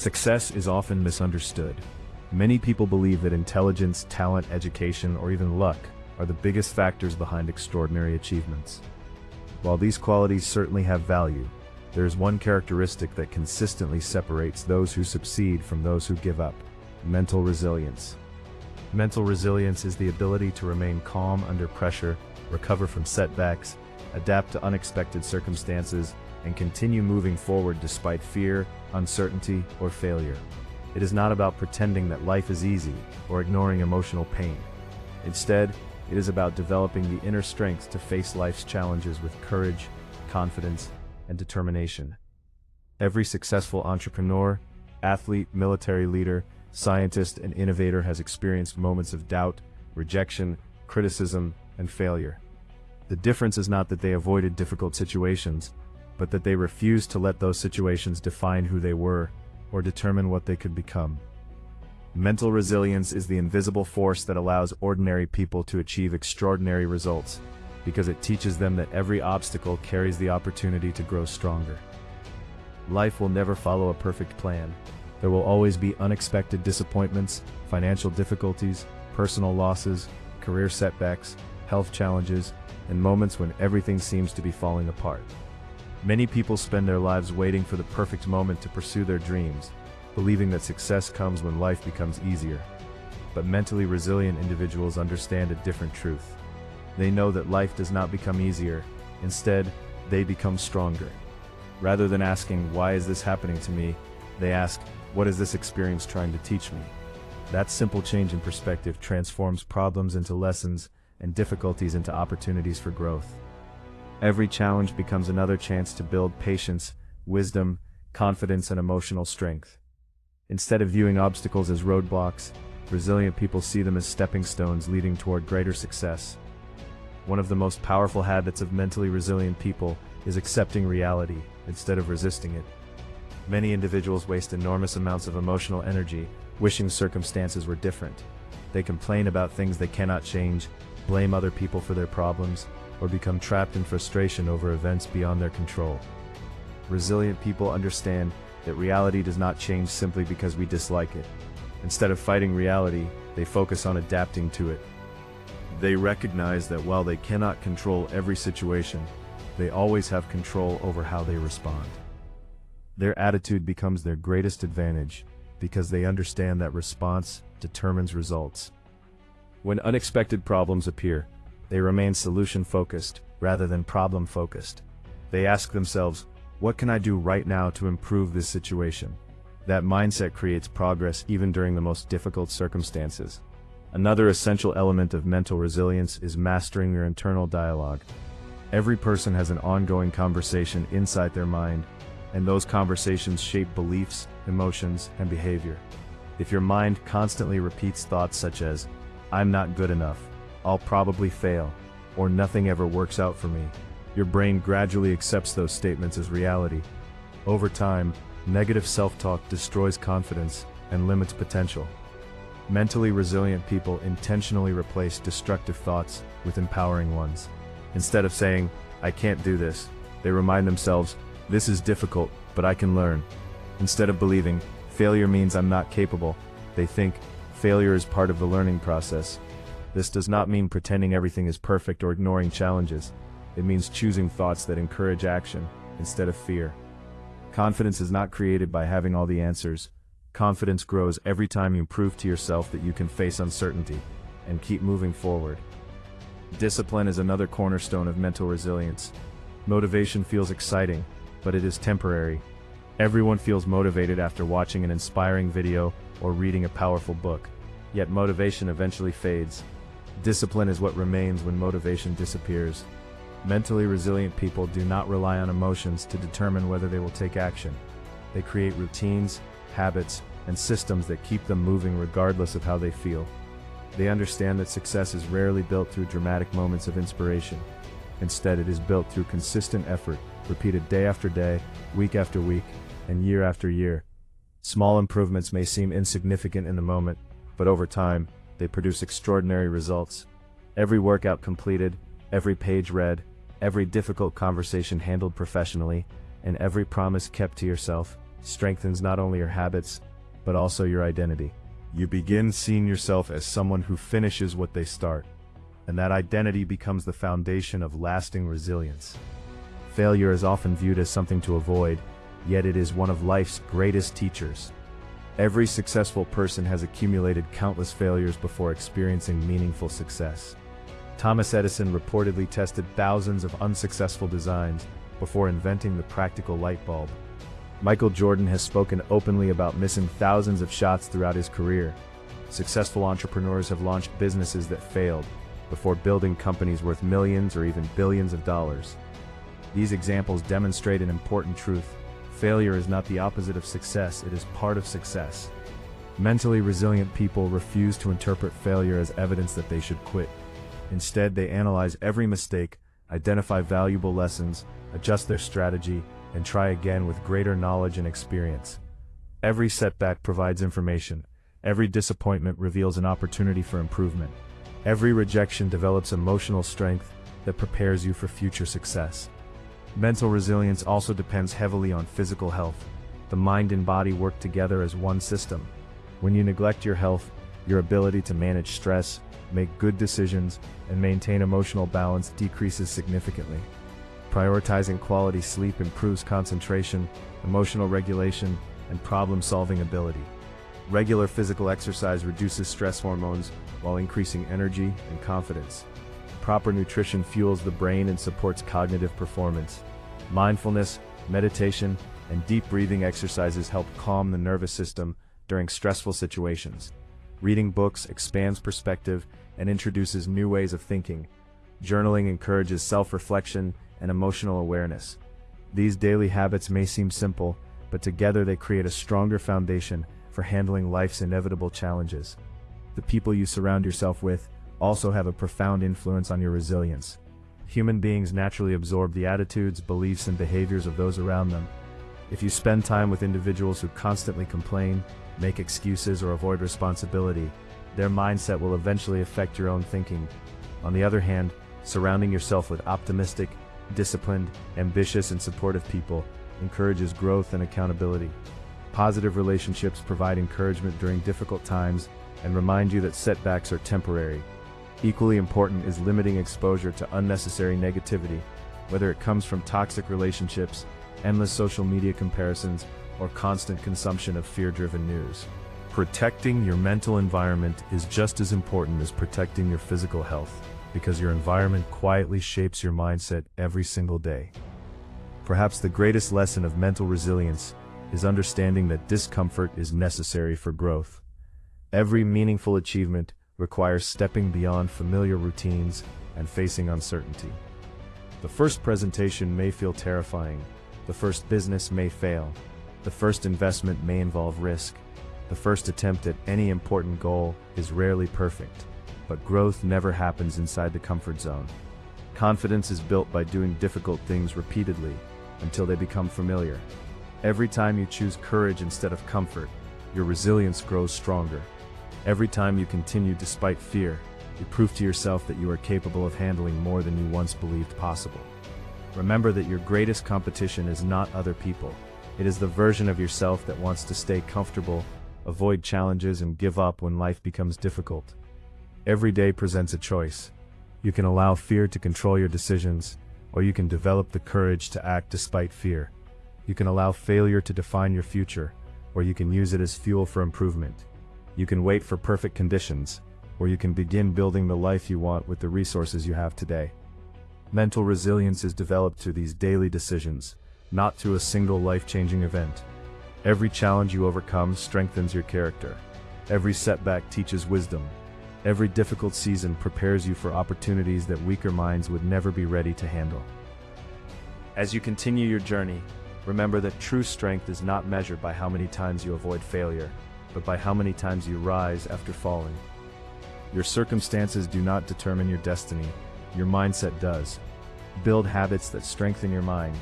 Success is often misunderstood. Many people believe that intelligence, talent, education, or even luck are the biggest factors behind extraordinary achievements. While these qualities certainly have value, there is one characteristic that consistently separates those who succeed from those who give up: mental resilience. Mental resilience is the ability to remain calm under pressure, recover from setbacks, adapt to unexpected circumstances, and continue moving forward despite fear, uncertainty, or failure. It is not about pretending that life is easy or ignoring emotional pain. Instead, it is about developing the inner strength to face life's challenges with courage, confidence, and determination. Every successful entrepreneur, athlete, military leader, scientist, and innovator has experienced moments of doubt, rejection, criticism, and failure. The difference is not that they avoided difficult situations, but that they refused to let those situations define who they were or determine what they could become. Mental resilience is the invisible force that allows ordinary people to achieve extraordinary results, because it teaches them that every obstacle carries the opportunity to grow stronger. Life will never follow a perfect plan. There will always be unexpected disappointments, financial difficulties, personal losses, career setbacks, health challenges, and moments when everything seems to be falling apart. Many people spend their lives waiting for the perfect moment to pursue their dreams, believing that success comes when life becomes easier. But mentally resilient individuals understand a different truth. They know that life does not become easier. Instead, they become stronger. Rather than asking, "Why is this happening to me?" they ask, "What is this experience trying to teach me?" That simple change in perspective transforms problems into lessons and difficulties into opportunities for growth. Every challenge becomes another chance to build patience, wisdom, confidence, and emotional strength. Instead of viewing obstacles as roadblocks, resilient people see them as stepping stones leading toward greater success. One of the most powerful habits of mentally resilient people is accepting reality instead of resisting it. Many individuals waste enormous amounts of emotional energy wishing circumstances were different. They complain about things they cannot change, blame other people for their problems, or become trapped in frustration over events beyond their control. Resilient people understand that reality does not change simply because we dislike it. Instead of fighting reality, they focus on adapting to it. They recognize that while they cannot control every situation, they always have control over how they respond. Their attitude becomes their greatest advantage because they understand that response determines results. When unexpected problems appear, they remain solution-focused rather than problem-focused. They ask themselves, "What can I do right now to improve this situation?" That mindset creates progress even during the most difficult circumstances. Another essential element of mental resilience is mastering your internal dialogue. Every person has an ongoing conversation inside their mind, and those conversations shape beliefs, emotions, and behavior. If your mind constantly repeats thoughts such as, "I'm not good enough," "I'll probably fail," or "nothing ever works out for me," your brain gradually accepts those statements as reality. Over time, negative self-talk destroys confidence and limits potential. Mentally resilient people intentionally replace destructive thoughts with empowering ones. Instead of saying, "I can't do this," they remind themselves, "This is difficult, but I can learn." Instead of believing, "Failure means I'm not capable," they think, "Failure is part of the learning process." This does not mean pretending everything is perfect or ignoring challenges. It means choosing thoughts that encourage action instead of fear. Confidence is not created by having all the answers. Confidence grows every time you prove to yourself that you can face uncertainty and keep moving forward. Discipline is another cornerstone of mental resilience. Motivation feels exciting, but it is temporary. Everyone feels motivated after watching an inspiring video or reading a powerful book, yet motivation eventually fades. Discipline is what remains when motivation disappears. Mentally resilient people do not rely on emotions to determine whether they will take action. They create routines, habits, and systems that keep them moving regardless of how they feel. They understand that success is rarely built through dramatic moments of inspiration. Instead, it is built through consistent effort, repeated day after day, week after week, and year after year. Small improvements may seem insignificant in the moment, but over time, they produce extraordinary results. Every workout completed, every page read, every difficult conversation handled professionally, and every promise kept to yourself strengthens not only your habits, but also your identity. You begin seeing yourself as someone who finishes what they start, and that identity becomes the foundation of lasting resilience. Failure is often viewed as something to avoid, yet it is one of life's greatest teachers. Every successful person has accumulated countless failures before experiencing meaningful success. Thomas Edison reportedly tested thousands of unsuccessful designs before inventing the practical light bulb. Michael Jordan has spoken openly about missing thousands of shots throughout his career. Successful entrepreneurs have launched businesses that failed before building companies worth millions or even billions of dollars. These examples demonstrate an important truth. Failure is not the opposite of success, it is part of success. Mentally resilient people refuse to interpret failure as evidence that they should quit. Instead, they analyze every mistake, identify valuable lessons, adjust their strategy, and try again with greater knowledge and experience. Every setback provides information. Every disappointment reveals an opportunity for improvement. Every rejection develops emotional strength that prepares you for future success. Mental resilience also depends heavily on physical health. The mind and body work together as one system. When you neglect your health, your ability to manage stress, make good decisions, and maintain emotional balance decreases significantly. Prioritizing quality sleep improves concentration, emotional regulation, and problem-solving ability. Regular physical exercise reduces stress hormones while increasing energy and confidence. Proper nutrition fuels the brain and supports cognitive performance. Mindfulness, meditation, and deep breathing exercises help calm the nervous system during stressful situations. Reading books expands perspective and introduces new ways of thinking. Journaling encourages self-reflection and emotional awareness. These daily habits may seem simple, but together they create a stronger foundation for handling life's inevitable challenges. The people you surround yourself with also have a profound influence on your resilience. Human beings naturally absorb the attitudes, beliefs, and behaviors of those around them. If you spend time with individuals who constantly complain, make excuses, or avoid responsibility, their mindset will eventually affect your own thinking. On the other hand, surrounding yourself with optimistic, disciplined, ambitious, and supportive people encourages growth and accountability. Positive relationships provide encouragement during difficult times and remind you that setbacks are temporary. Equally important is limiting exposure to unnecessary negativity, whether it comes from toxic relationships, endless social media comparisons, or constant consumption of fear-driven news. Protecting your mental environment is just as important as protecting your physical health, because your environment quietly shapes your mindset every single day. Perhaps the greatest lesson of mental resilience is understanding that discomfort is necessary for growth. Every meaningful achievement requires stepping beyond familiar routines and facing uncertainty. The first presentation may feel terrifying. The first business may fail. The first investment may involve risk. The first attempt at any important goal is rarely perfect, but growth never happens inside the comfort zone. Confidence is built by doing difficult things repeatedly until they become familiar. Every time you choose courage instead of comfort, your resilience grows stronger. Every time you continue despite fear, you prove to yourself that you are capable of handling more than you once believed possible. Remember that your greatest competition is not other people. It is the version of yourself that wants to stay comfortable, avoid challenges, and give up when life becomes difficult. Every day presents a choice. You can allow fear to control your decisions, or you can develop the courage to act despite fear. You can allow failure to define your future, or you can use it as fuel for improvement. You can wait for perfect conditions, or you can begin building the life you want with the resources you have today. Mental resilience is developed through these daily decisions, not through a single life-changing event. Every challenge you overcome strengthens your character. Every setback teaches wisdom. Every difficult season prepares you for opportunities that weaker minds would never be ready to handle. As you continue your journey, remember that true strength is not measured by how many times you avoid failure, but by how many times you rise after falling. Your circumstances do not determine your destiny, your mindset does. Build habits that strengthen your mind,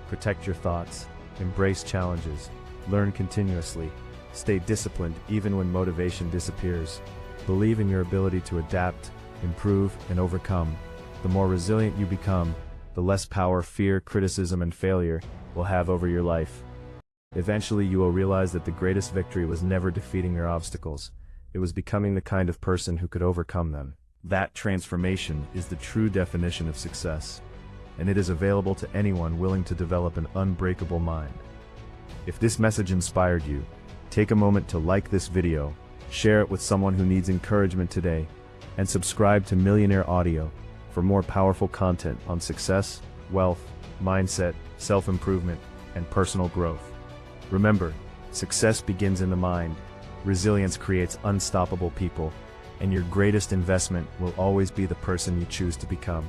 protect your thoughts, embrace challenges, learn continuously, stay disciplined even when motivation disappears. Believe in your ability to adapt, improve, and overcome. The more resilient you become, the less power fear, criticism, and failure will have over your life. Eventually you will realize that the greatest victory was never defeating your obstacles. It was becoming the kind of person who could overcome them. That transformation is the true definition of success, and it is available to anyone willing to develop an unbreakable mind. If this message inspired you, take a moment to like this video, share it with someone who needs encouragement today, and subscribe to Millionaire Audio for more powerful content on success, wealth, mindset, self-improvement, and personal growth. Remember, success begins in the mind, resilience creates unstoppable people, and your greatest investment will always be the person you choose to become.